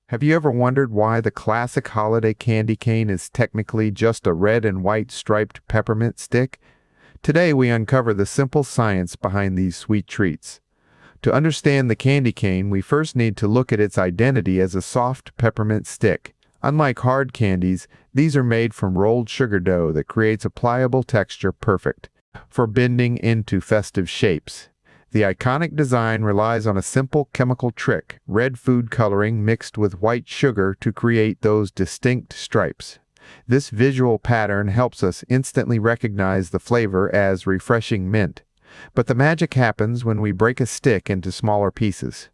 Have you ever wondered why the classic holiday candy cane is technically just a red and white striped peppermint stick? Today we uncover the simple science behind these sweet treats. To understand the candy cane, we first need to look at its identity as a soft peppermint stick. Unlike hard candies, these are made from rolled sugar dough that creates a pliable texture perfect for bending into festive shapes. The iconic design relies on a simple chemical trick, red food coloring mixed with white sugar to create those distinct stripes. This visual pattern helps us instantly recognize the flavor as refreshing mint. But the magic happens when we break a stick into smaller pieces.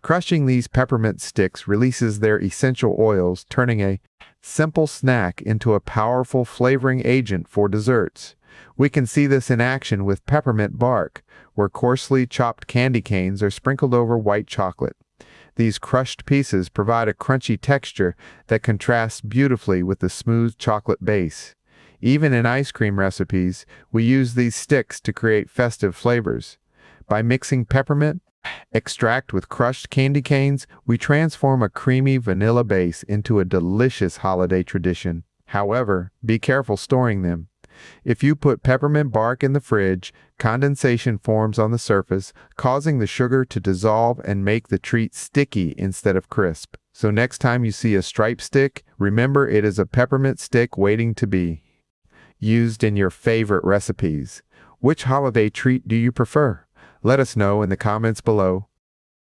Crushing these peppermint sticks releases their essential oils, turning a simple snack into a powerful flavoring agent for desserts. We can see this in action with peppermint bark, where coarsely chopped candy canes are sprinkled over white chocolate. These crushed pieces provide a crunchy texture that contrasts beautifully with the smooth chocolate base. Even in ice cream recipes, we use these sticks to create festive flavors. By mixing peppermint extract with crushed candy canes, we transform a creamy vanilla base into a delicious holiday tradition. However, be careful storing them. If you put peppermint bark in the fridge, condensation forms on the surface, causing the sugar to dissolve and make the treat sticky instead of crisp. So next time you see a striped stick, remember it is a peppermint stick waiting to be used in your favorite recipes. Which holiday treat do you prefer? Let us know in the comments below.